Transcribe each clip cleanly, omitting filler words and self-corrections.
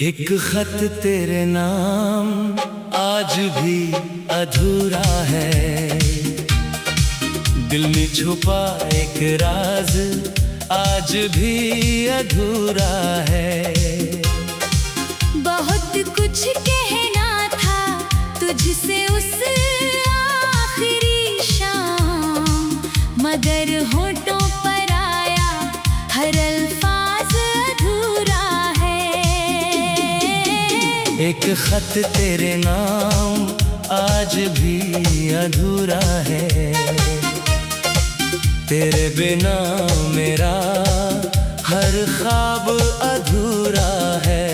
एक खत तेरे नाम आज भी अधूरा है। दिल में छुपा एक राज आज भी अधूरा है। बहुत कुछ कहना था तुझसे उस आखिरी शाम, मगर होठों पर आया हर अल्फाज अधूरा है। एक खत तेरे नाम आज भी अधूरा है। तेरे बिना मेरा हर ख्वाब अधूरा है।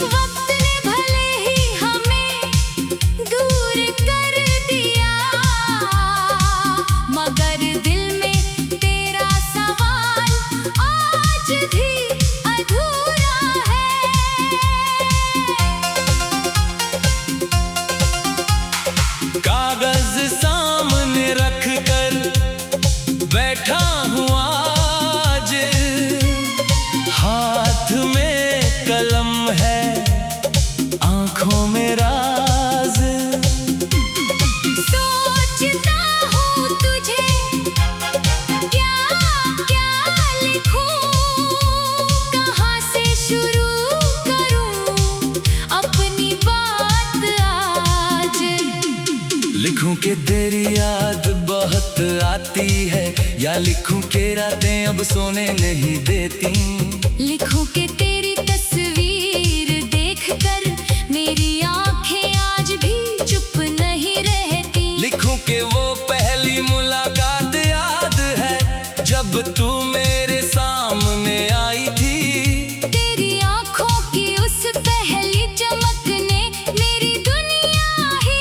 वक्त ने भले ही हमें दूर कर दिया, मगर दिल में तेरा सवाल आज भी अधूरा है। कागज सामने रख कर बैठा हूँ आज, हाथ में कलम है आंखों में राज। सोचता हूँ तुझे क्या क्या लिखूं, कहाँ से शुरू करूँ अपनी बात आज। लिखूं कि तेरी याद बहुत आती है, या लिखूं कि रातें अब सोने नहीं देती। लिखूं कि तेरी तस्वीर देखकर मेरी आंखें आज भी चुप नहीं रहती। लिखूं कि वो पहली मुलाकात याद है जब तू मेरे सामने आई थी। तेरी आंखों की उस पहली चमक ने मेरी दुनिया ही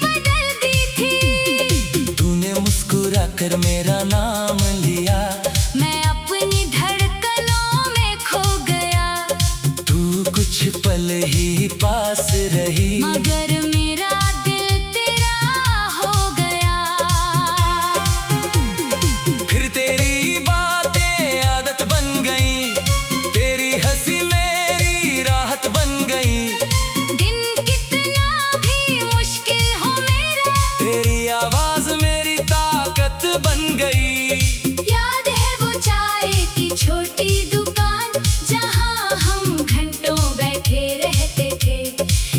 बदल दी थी। तूने मुस्कुरा कर मेरा नाम लिया, मैं अपनी धड़कनों में खो गया। तू कुछ पल ही पास रही, मगर मेरा दिल तेरा हो गया। फिर तेरी बातें आदत बन गई, तेरी हंसी मेरी राहत बन गई। दिन कितना भी मुश्किल हो मेरा, तेरी आवाज मेरी ताकत बन गई। याद है वो चाय की छोटी दुकान जहां हम घंटों बैठे रहते थे।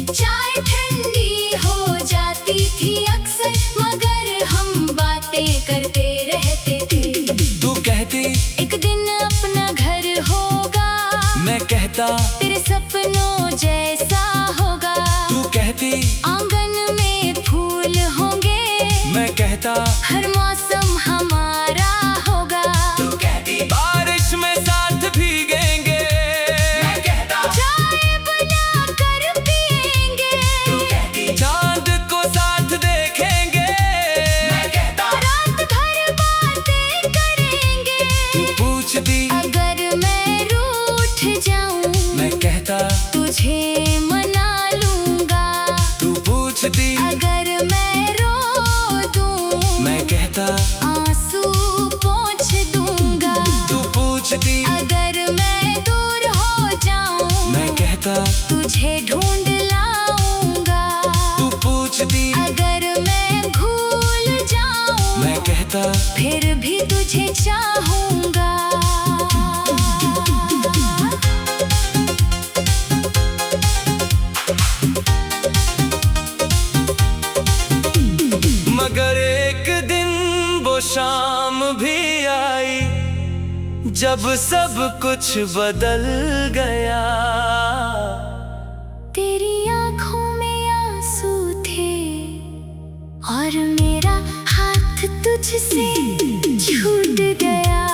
चाय ठंडी हो जाती थी अक्सर, मगर हम बातें करते रहते थे। तू कहती एक दिन अपना घर होगा, मैं कहता तेरे सपनों जैसा होगा। तू कहती आंगन में फूल होंगे, मैं कहता हर मौसम हमारा होगा। तू कहती बारिश में साथ भीगेंगे, मैं कहता चाय बना कर पिएंगे, तू कहती चांद को साथ देखेंगे, मैं कहता रात भर बातें करेंगे। तू पूछती अगर मैं रूठ जाऊं, मैं कहता तुझे मना लूंगा। तू पूछती अगर मैं रो दूं, मैं कहता आंसू पोंछ दूंगा। तू पूछती अगर मैं दूर हो जाऊं, मैं कहता तुझे ढूंढ लाऊंगा। तू पूछती अगर मैं भूल जाऊं, मैं कहता फिर भी तुझे चाहूंगा। मगर एक दिन वो शाम भी आई जब सब कुछ बदल गया। तेरी आंखों में आंसू थे और मेरा हाथ तुझसे छूट गया।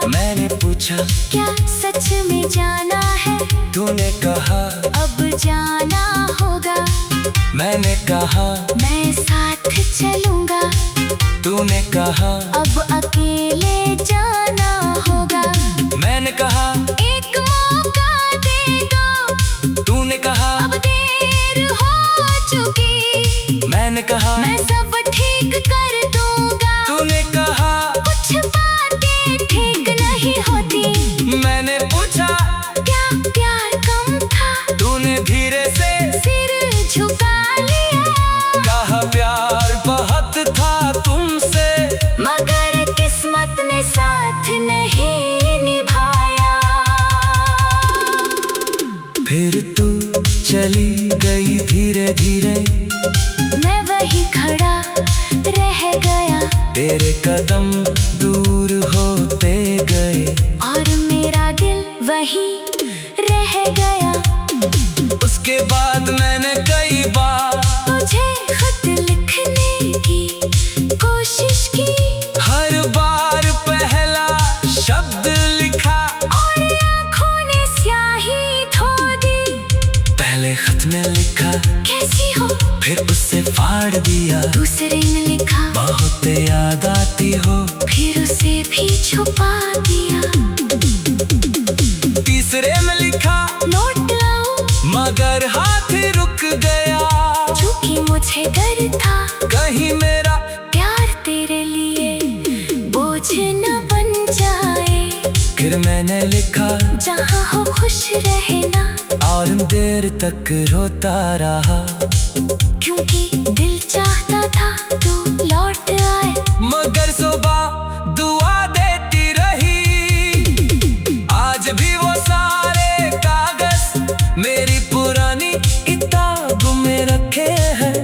मैंने पूछा क्या सच में जाना है, तूने कहा अब जाना होगा। मैंने कहा मैं साथ चलूंगा, तूने कहा अब अकेले जाना होगा। मैंने कहा एक मौका दे दो, तूने कहा अब देर हो चुकी। मैंने कहा मैं सब ठीक कर दूंगा, तूने कहा कुछ बातें ठीक नहीं होती। मैंने पूछा गया, तेरे कदम दूर होते गए और मेरा दिल वही रह गया। उसके बाद मैंने कई बार तुझे खत लिखने की कोशिश की, हर बार पहला शब्द लिखा और आँखों ने स्याही धो दी। पहले खत में लिखा कैसी हो, फिर उससे फाड़ दिया। दूसरे ने लिखा बहुत याद आती हो, फिर उसे भी छुपा दिया। तीसरे में लिखा नोट लाऊं, मगर हाथ रुक गया। क्योंकि मुझे डर था कहीं मेरा प्यार तेरे लिए बोझ न बन जाए। फिर मैंने लिखा जहाँ हो खुश रहना, और देर तक रोता रहा। क्योंकि दिल चाहता था तू लौट आए। मगर सुबह दुआ देती रही, आज भी वो सारे कागज मेरी पुरानी किताब में रखे हैं।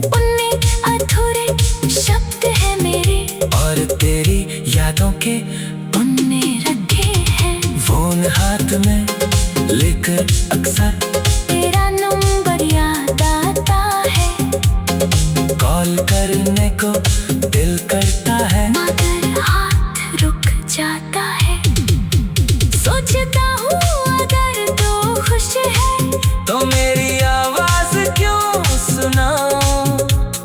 उनमें अधूरे शब्द है मेरे, और तेरी यादों के उनने रखे हैं। फोन हाथ में लेकर अक्सर तेरा नंबर याद आता है, कॉल करने को दिल करता है। मगर हाथ रुक जाता है। सोचता हूँ अगर तू खुश है, तो मेरी आवाज क्यों सुनाऊं?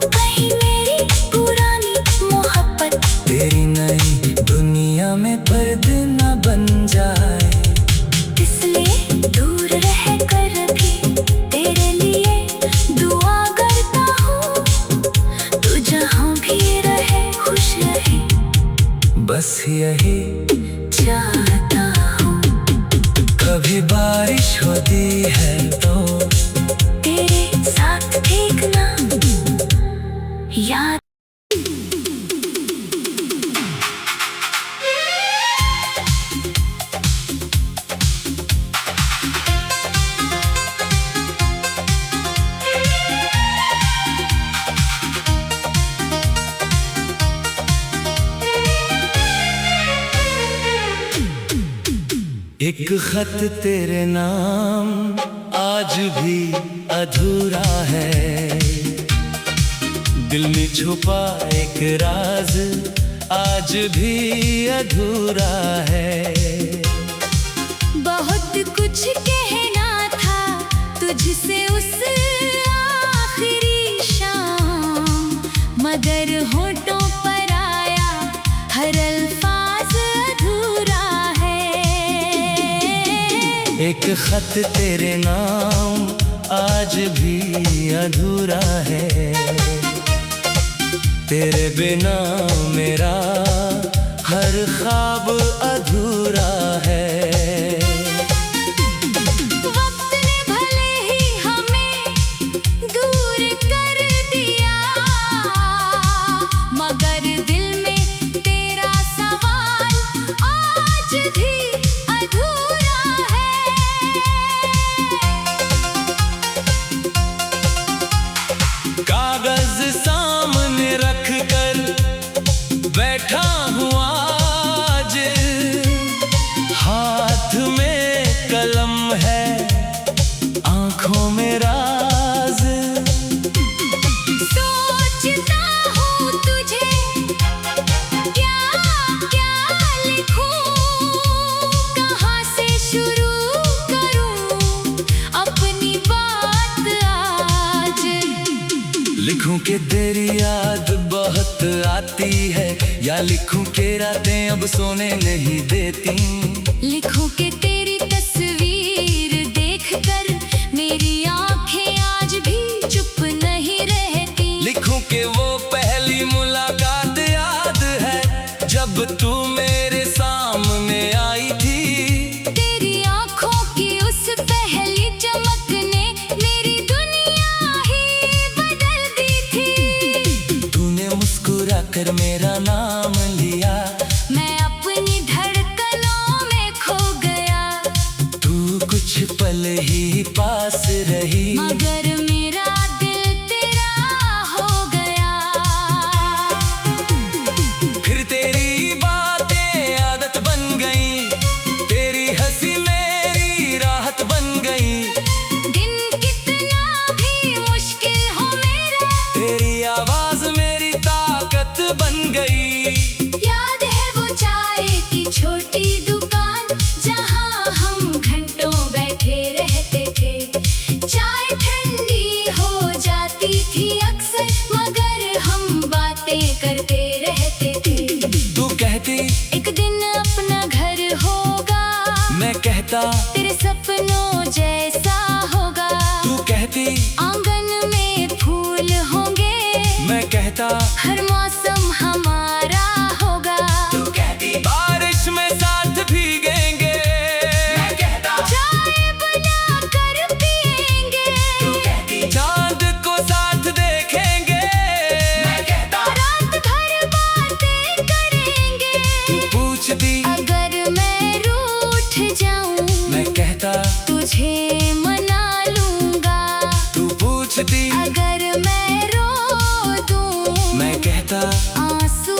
कहीं मेरी पुरानी मोहब्बत तेरी नई दुनिया में पर्दे न बन जाए। इसलिए दूर रह कर भी तेरे लिए दुआ करता हूँ। तू जहाँ भी रहे खुश रहे, बस यही चाहता हूँ। कभी बारिश होती है तो तेरे साथ देखना याद। एक खत तेरे नाम आज भी अधूरा है। दिल में छुपा एक राज आज भी अधूरा है। बहुत कुछ कहना था तुझसे उस आखिरी शाम, मगर होठों पर आया हर अल्फाज अधूरा है। एक खत तेरे नाम आज भी अधूरा है। तेरे बिना मेरा हर ख्वाब अधूरा है। वक्त ने भले ही हमें दूर कर दिया, मगर दिल में तेरा सवाल आज भी अधूरा है। कागज सामने रख कर बैठा हूँ आज, हाथ में कलम है आंखों में राज। सोचता हूँ तुझे क्या क्या लिखूं, कहाँ से शुरू करूँ अपनी बात आज। लिखूं कि तेरी याद बहुत आती है, या लिखूं कि रातें अब सोने नहीं देती। लिखूं कि तेरी तस्वीर देखकर मेरी आंखें आज भी चुप नहीं रहती। लिखूं कि वो पहली मुलाकात याद है जब तू मेरे सामने आई थी। तेरी आंखों की उस पहली चमक ने मेरी दुनिया ही बदल दी थी। तूने मुस्कुरा कर मेरा नाम लिया, मैं अपनी धड़कनों में खो गया। तू कुछ पल ही पास रही, मगर मेरा दिल तेरा हो गया। बातें करते रहते थे। तू कहती एक दिन अपना घर होगा, मैं कहता तेरे सपनों जैसा होगा। तू कहती आंगन में फूल होंगे, मैं कहता हर मौसम हमारा होगा। तू कहती बारिश में साथ भीगेंगे, मैं कहता चाय बना कर पिएंगे, तू कहती चांद को साथ देखेंगे, मैं कहता रात भर बातें करेंगे। तू पूछती अगर मैं रूठ जाऊं, मैं कहता तुझे मना लूंगा। तू पूछती अगर मैं रो दूं, मैं कहता आंसू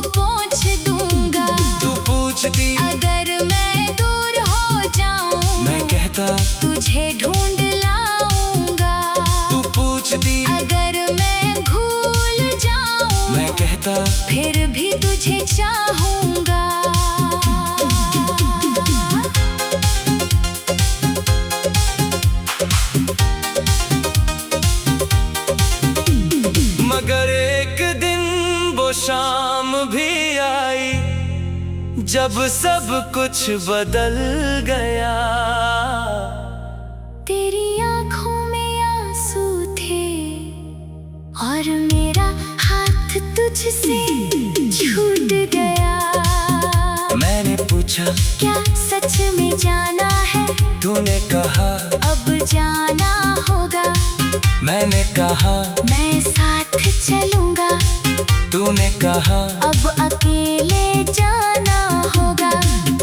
पोंछ दूंगा। तू पूछती अगर मैं दूर हो जाऊं, मैं कहता तुझे ढूंढ लाऊंगा। तू पूछती अगर मैं भूल जाऊं, मैं कहता फिर भी तुझे चाहूंगा। मगर एक दिन वो शाम भी आई जब सब कुछ बदल गया। तेरी आंखों में आंसू थे और मेरा हाथ तुझसे छूट गया। मैंने पूछा क्या सच में जाना है? तूने कहा अब जाना होगा। मैंने कहा मैं साथ चलूंगा। तूने कहा अब अकेले जाना होगा।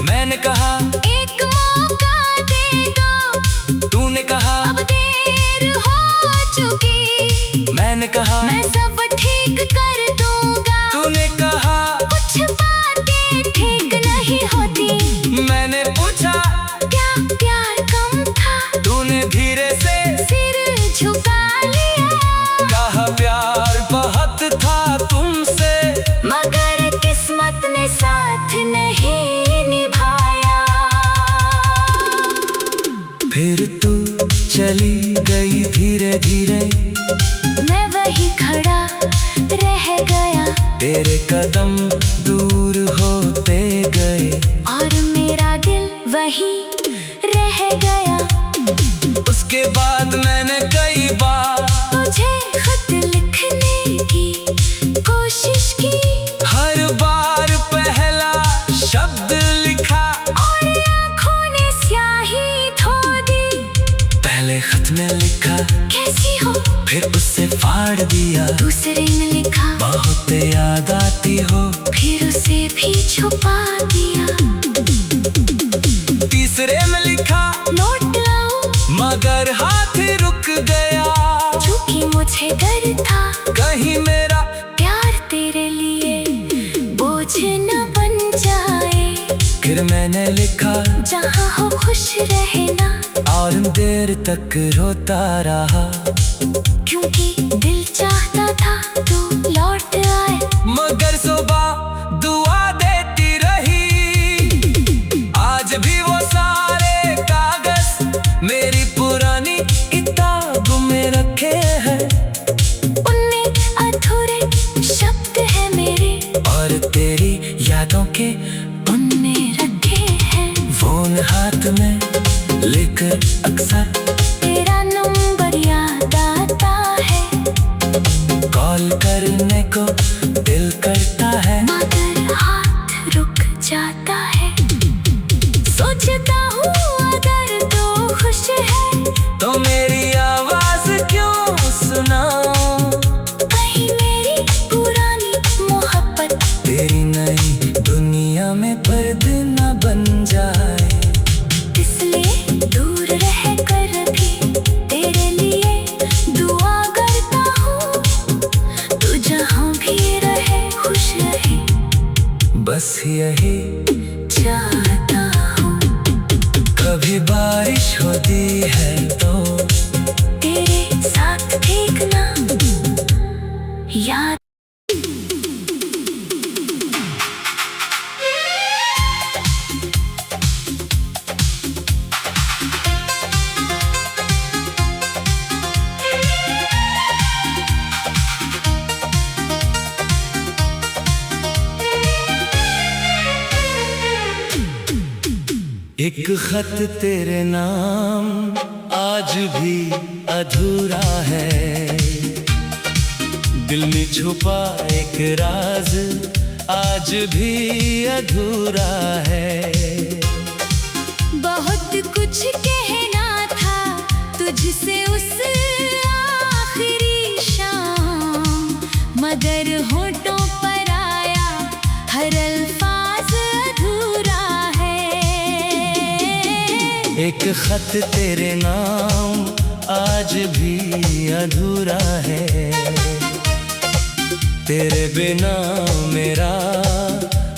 मैंने कहा एक मौका दे दो। तूने कहा अब देर हो चुकी। मैंने कहा मैं सब ठीक कर दूंगा। तूने कहा कुछ बातें ठीक नहीं होती। मैंने पूछा क्या प्यार कम था? तूने धीरे से सिर झुका लिया। कहा प्यार बहुत था तुमसे, मगर किस्मत ने साथ नहीं निभाया। फिर तू चली गई धीरे धीरे, मैं वही खड़ा रह गया तेरे कदम दूर होते गए और मेरा दिल वही रह गया। उसके बाद मैंने कई बार तुझे खत लिखने की कोशिश की, हर बार पहला शब्द लिखा और आँखों ने स्याही धो दी। पहले खत में लिखा कैसी हो? फिर उससे फाड़ दिया। दूसरे ने लिखा बहुत याद आती हो, फिर उसे भी छुपा दिया। तीसरे में लिखा नोट लाऊं, मगर हाथ रुक गया। क्योंकि मुझे डर था कहीं मेरा प्यार तेरे लिए बोझ न बन जाए। फिर मैंने लिखा जहाँ हो खुश रहना, और देर तक रोता रहा। क्योंकि दिल चाहता था तू लौट आए। मगर सुबह दुआ देती रही। आज भी वो सारे कागज मेरी पुरानी किताब में रखे हैं। उनमें अधूरे शब्द है मेरे, और तेरी यादों के उनमें रखे हैं। फोन हाथ में लेकर अक्सर तेरा नंबर याद आता है, कॉल करने को दिल करता है। मगर हाथ रुक जाता है। सोचता हूँ अगर तू खुश है, तो मेरी आवाज क्यों सुनाऊं? कहीं मेरी पुरानी मोहब्बत तेरी नई दुनिया में पर्दे न बन जाए। इसलिए दूर रह कर भी तेरे लिए दुआ करता हूँ। तू जहाँ भी रहे खुश रहे, बस यही चाहता हूँ। कभी बारिश होती है तो तेरे साथ भीगना याद। एक खत तेरे नाम आज भी अधूरा है, दिल में छुपा एक राज आज भी अधूरा है। बहुत कुछ कहना था तुझसे उस आखिरी शाम, मगर होठों पर आया हर अल्फाज अधूरा है। एक खत तेरे नाम आज भी अधूरा है, तेरे बिना मेरा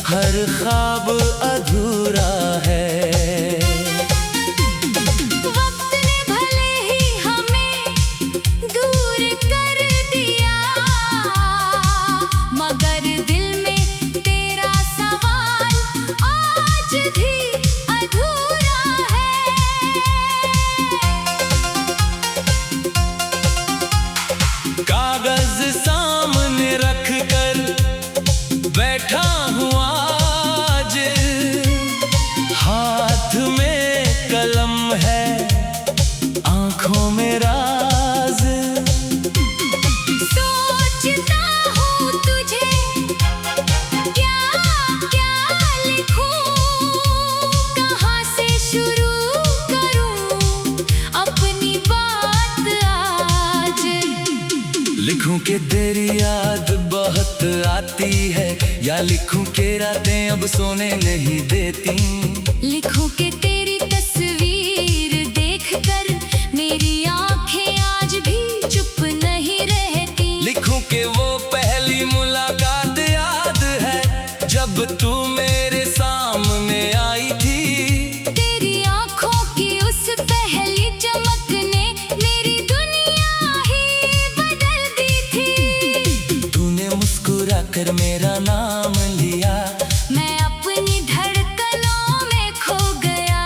हर ख्वाब अधूरा है। वक्त ने भले ही हमें दूर कर दिया, मगर दिल में तेरा सवाल आज भी अधूरा है। कागज सामने रख कर बैठा हूँ आज, हाथ में कलम है आंखों में राज। सोचता हूँ तुझे क्या क्या लिखूं, कहाँ से शुरू करूँ अपनी बात आज। लिखूं कि तेरी याद बहुत आती है, या लिखूं कि रातें अब सोने नहीं देती। लिखूं कि तेरी तस्वीर देखकर मेरी आंखें आज भी चुप नहीं रहती। लिखूं कि वो पहली मुलाकात याद है जब तू मेरे सामने आई थी। तेरी आंखों की उस पहली चमक ने मेरी दुनिया ही बदल दी थी। तूने मुस्कुरा कर मेरा नाम लिया, मैं अपनी धड़कनों में खो गया।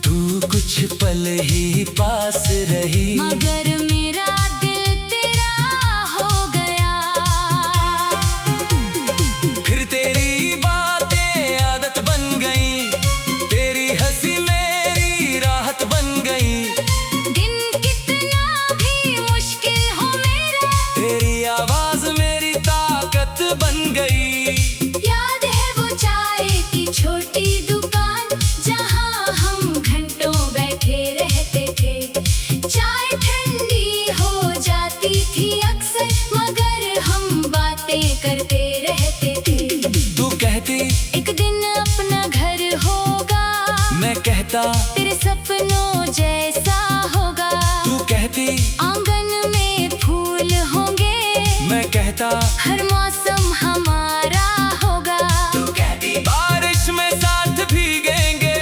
तू कुछ पल ही पास रही, मगर मेरा दिल तेरा हो गया। फिर तेरी बातें आदत बन गई, तेरी हंसी मेरी राहत बन गई। दिन कितना भी मुश्किल हो मेरा, तेरी आवाज मेरी ताकत बन गई। याद है वो चाय की छोटी दुकान, जहाँ हम घंटों बैठे रहते थे। चाय ठंडी हो जाती थी अक्सर, मगर हम बातें करते रहते थे। तू कहती एक दिन अपना घर होगा, मैं कहता तेरे सपनों जैसा होगा। तू कहती आंगन में फूल होंगे, मैं कहता हर मौसम हमारा होगा। तू कहती बारिश में साथ भीगेंगे,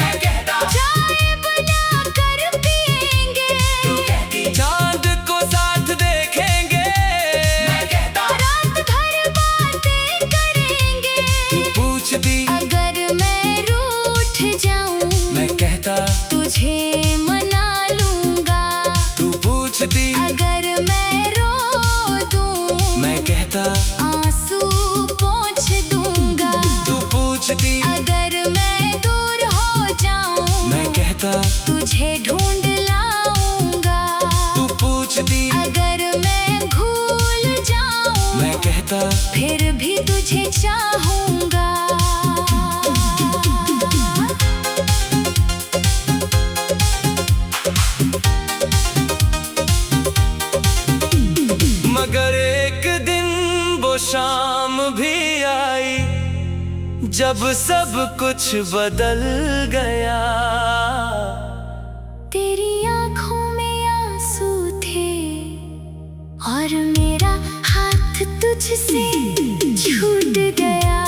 मैं कहता चाय बना कर पिएंगे, तू कहती चांद को साथ देखेंगे, मैं कहता रात भर बातें करेंगे। तू पूछती अगर मैं रूठ जाऊं, मैं कहता तुझे मना लूंगा। तू पूछती अगर मैं रो दूं, मैं कहता आंसू पोंछ दूंगा। तू पूछती अगर मैं दूर हो जाऊं, मैं कहता तुझे ढूंढ लाऊंगा। तू पूछती अगर मैं भूल जाऊं, मैं कहता फिर भी तुझे चाहूंगा। मगर एक दिन वो शाम भी आई जब सब कुछ बदल गया। तेरी आंखों में आंसू थे और मेरा हाथ तुझसे छूट गया।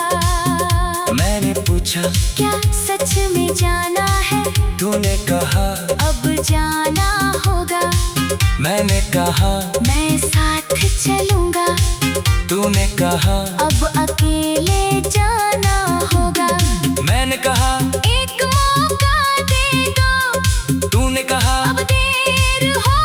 मैंने पूछा क्या सच में जाना है? तूने कहा अब जाना होगा। मैंने कहा मैं साथ चलूंगा। तूने कहा अब अकेले जाना होगा। मैंने कहा एक मौका दे दो। तूने कहा अब देर हो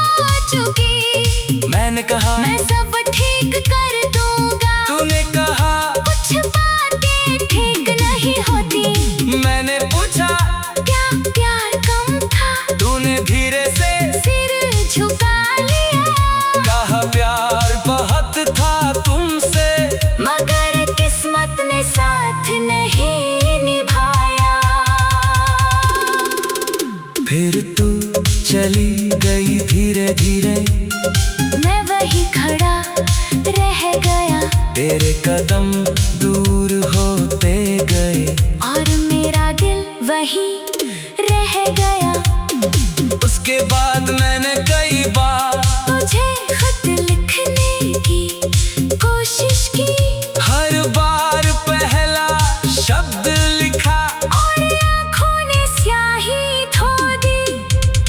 चुकी। मैंने कहा मैं सब ठीक कर दूंगा। तूने कहा कुछ बातें ठीक नहीं होती। मैंने पूछा चली गई धीरे धीरे, मैं वही खड़ा रह गया, तेरे कदम दूर होते गए, और मेरा दिल वही रह गया। उसके बाद मैंने कई बार तुझे खत लिखने की कोशिश की, हर बार पहला शब्द लिखा और आँखों ने स्याही धो दी।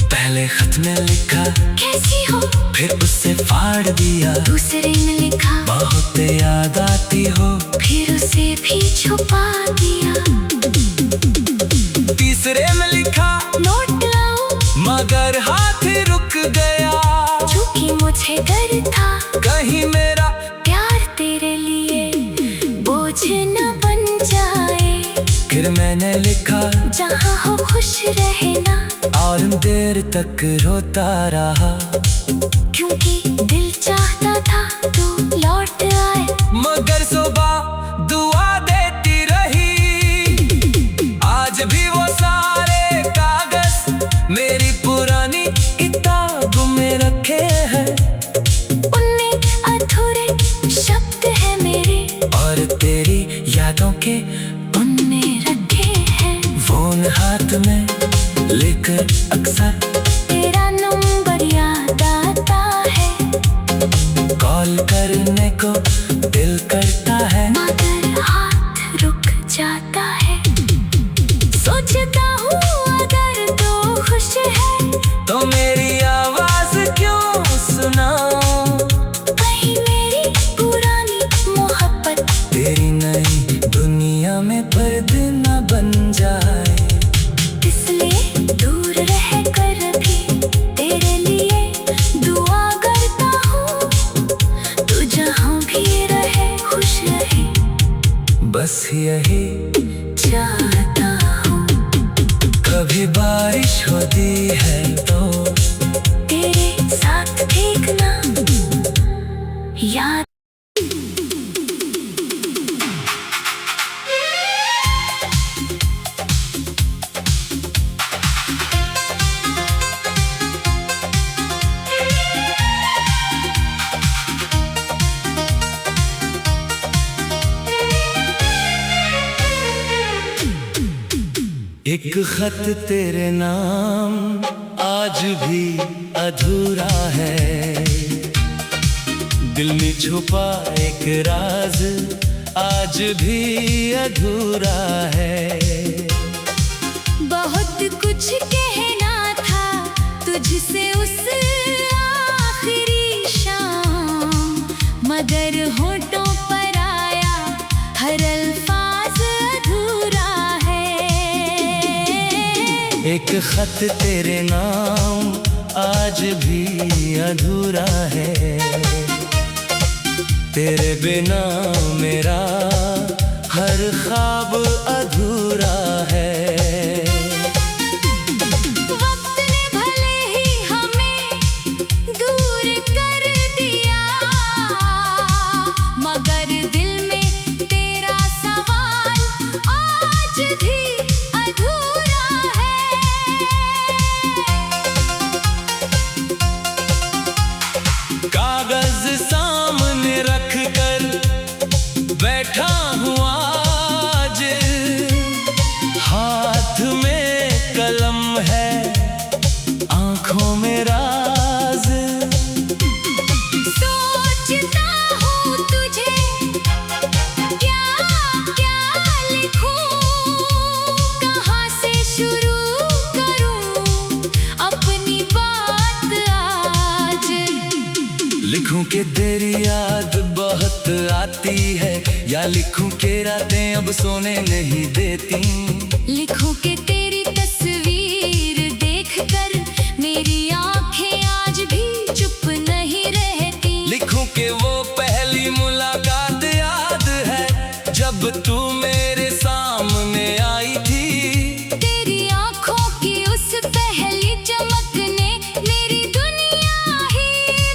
पहले खत में लिखा कैसी हो, फिर उससे फाड़ दिया, दूसरे ने लिखा बहुत याद आती हो, फिर उसे भी छुपा दिया। तीसरे में लिखा नोट लाऊं, मगर हाथ रुक गया, क्योंकि मुझे डर था कहीं मेरा प्यार तेरे लिए बोझ न बन जाए। फिर मैंने लिखा जहाँ हो खुश रहना, और देर तक रोता रहा, क्योंकि दिल चाहता था तू लौट आए। मगर सुबह दुआ देती रही, आज भी वो सारे कागज मेरी पुरानी किताब में रखे हैं, उनमें अधूरे शब्द है मेरे, और तेरी यादों के उनने रखे हैं। फोन हाथ में लेकर अक्सर तेरा नंबर याद आता है, कॉल करने को दिल करता है, मगर हाथ रुक जाता है। सोचता हूँ अगर तू खुश है, तो मेरी आवाज क्यों सुनाऊं, कहीं मेरी पुरानी मोहब्बत तेरी नई दुनिया में पर्द न बन जाए। इसलिए दूर रह कर भी तेरे लिए दुआ करता हूँ, तू जहाँ भी रहे खुश रहे, बस यही चाहता हूँ। कभी बारिश होती है तो तेरे साथ भीगना याद। एक खत तेरे नाम आज भी अधूरा है, दिल में छुपा एक राज आज भी अधूरा है। बहुत कुछ कहना था तुझसे उस आखिरी शाम, मगर होठों पर आया हर अल्फाज अधूरा है। एक खत तेरे नाम आज भी अधूरा है, तेरे बिना मेरा हर ख्वाब अधूरा है। वक्त ने भले ही हमें दूर कर दिया, मगर दिल में तेरा सवाल आज भी अधूरा है। कागज सामने रख कर बैठा हूँ आज, हाथ में कलम है आंखों में राज। सोचता हूँ तुझे क्या क्या लिखूं, कहाँ से शुरू करूँ अपनी बात आज। लिखूं कि तेरी याद बहुत आती है, या लिखूं कि रातें अब सोने नहीं देती। लिखूं कि तेरी तस्वीर देखकर मेरी आंखें आज भी चुप नहीं रहती। लिखूं कि वो पहली मुलाकात याद है, जब तू मेरे सामने आई थी। तेरी आंखों की उस पहली चमक ने मेरी दुनिया ही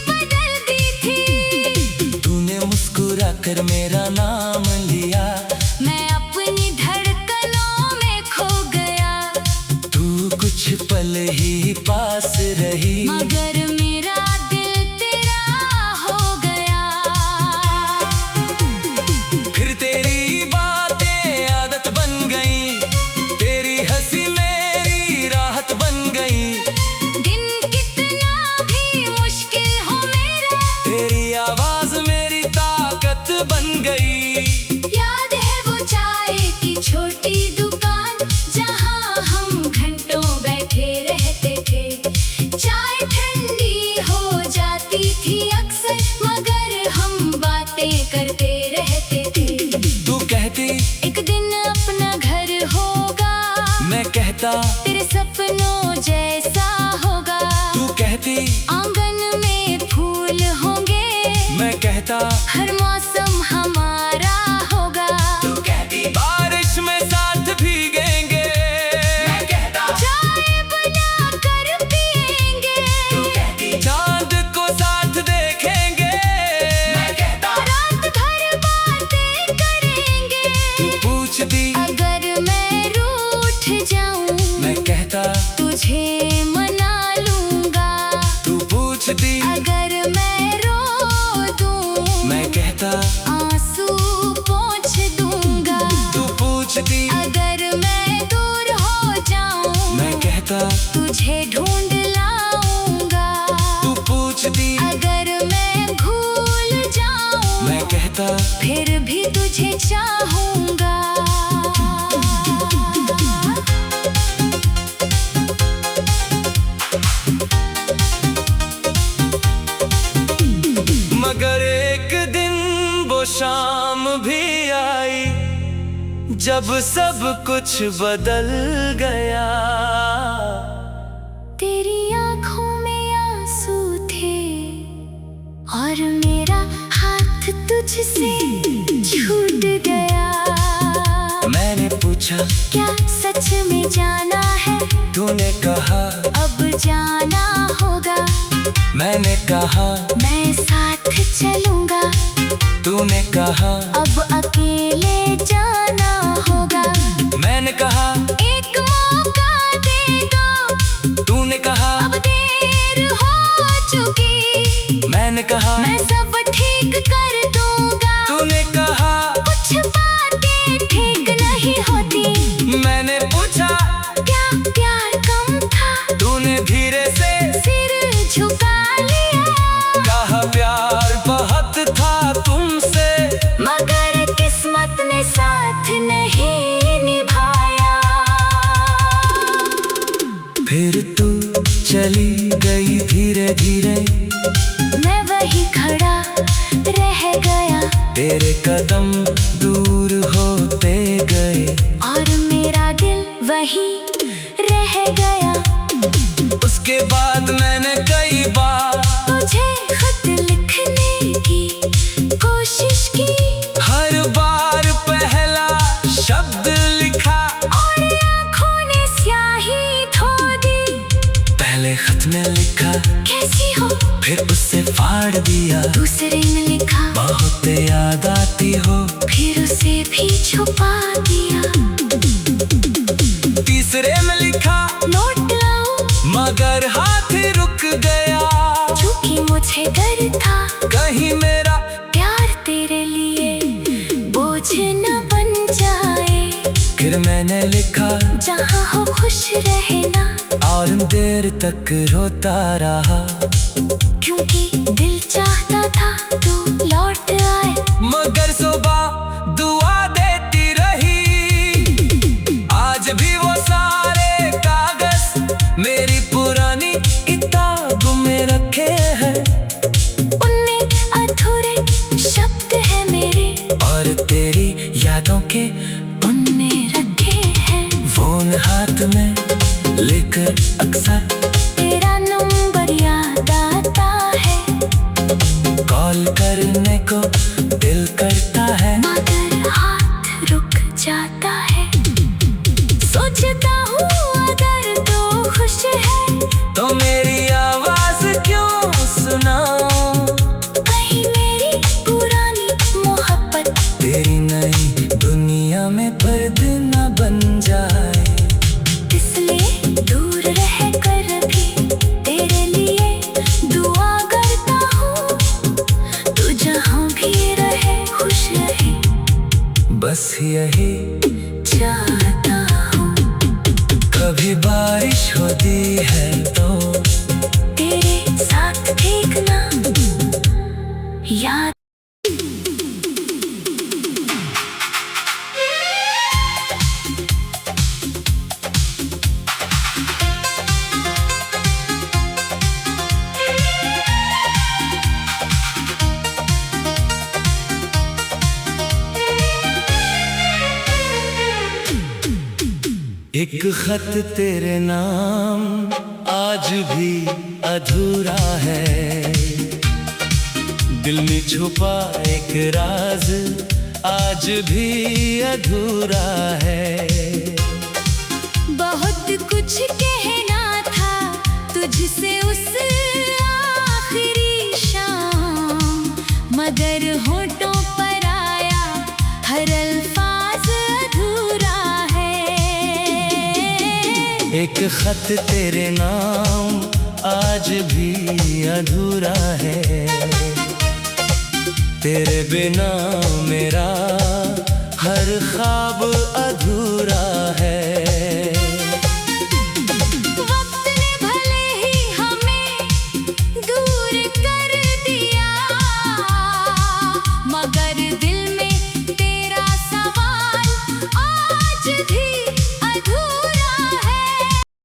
बदल दी थी। तूने मुस्कुरा कर मेरा नाम लिया, मैं अपनी धड़कनों में खो गया। तू कुछ पल ही पास रही। कहता तेरे सपनों जैसा होगा। तू कहती आंगन में फूल होंगे। मैं कहता हर मौसम हमारा होगा। तू कहती बारिश में साथ भीगेंगे। मैं कहता चाय बना कर पिएंगे। तू कहती चांद को साथ देखेंगे। मैं कहता रात भर बातें करेंगे। तू पूछती अगर मैं रूठ जाऊं, मैं कहता तुझे मना लूंगा। तू पूछती अगर मैं रो दूं, मैं कहता आंसू पोंछ दूंगा। तू पूछती अगर मैं दूर हो जाऊं, मैं कहता तुझे ढूंढ लाऊंगा। तू पूछती अगर मैं भूल जाऊं, मैं कहता फिर भी तुझे चाहूंगा। मगर एक दिन वो शाम भी आई जब सब कुछ बदल गया। तेरी आंखों में आंसू थे और मेरा हाथ तुझसे छूट गया। मैंने पूछा क्या सच में जाना है? तूने कहा अब जाना होगा। मैंने कहा मैं साथ चलूंगा। तूने कहा अब अकेले जाना होगा। मैंने कहा एक मौका दे दो। तूने कहा अब देर हो चुकी। मैंने कहा मैं सब ठीक कर दूंगा। तूने कहा कुछ बातें ठीक नहीं होती। मैंने पूछा क्या प्यार कम था? तूने धीरे से सिर झुका लिया। कहा प्यार बहुत था तुमसे। मगर किस्मत ने साथ नहीं निभाया। फिर तू चली गई धीरे धीरे। मैं वही खड़ा रह गया तेरे कदम दूर होते गए और मेरा दिल वही रह गया। उसके बाद मैंने कई बार तुझे खत लिखने की कोशिश की। हर बार पहला शब्द लिखा और आँखों ने स्याही धो दी। पहले खत में लिखा कैसी हो? फिर उससे फाड़ दिया। दूसरे में लिखा बहुत याद आती हो। फिर उसे भी छुपा दिया। तीसरे में लिखा नोट लाऊं मगर हाथ रुक गया। क्योंकि मुझे डर था कहीं मेरा प्यार तेरे लिए बोझ न बन जाए। फिर मैंने लिखा जहाँ हो खुश रहना। और देर तक रोता रहा क्योंकि दिल चाहता था तू लौट आए। मगर सुबह दुआ देती रही। आज भी वो सारे कागज मेरी पुरानी किताब में रखे हैं। उनमें अधूरे शब्द है मेरे और तेरी यादों के उनमें रखे हैं। फोन हाथ में लेकर अक्सर तेरा नंबर याद आता है। कॉल करने को दिल करता है। मगर हाथ रुक जाता है। सोचता हूँ अगर तू खुश है तो मेरी आवाज क्यों सुनाऊं। कहीं मेरी पुरानी मोहब्बत तेरी नई दुनिया में पर्दे न बन जाए। इसलिए दूर रह कर भी तेरे लिए दुआ करता हूँ। तू जहाँ भी रहे खुश रहे बस यही चाहता हूँ। कभी बारिश होती है तो तेरे साथ देखना याद। एक खत तेरे नाम आज भी अधूरा है, दिल में छुपा एक राज आज भी अधूरा है। बहुत कुछ कहना था तुझसे उस आखिरी शाम, मगर होठों पर आया हर अल्फाज अधूरा है। एक खत तेरे नाम आज भी अधूरा है, तेरे बिना मेरा हर ख्वाब अधूरा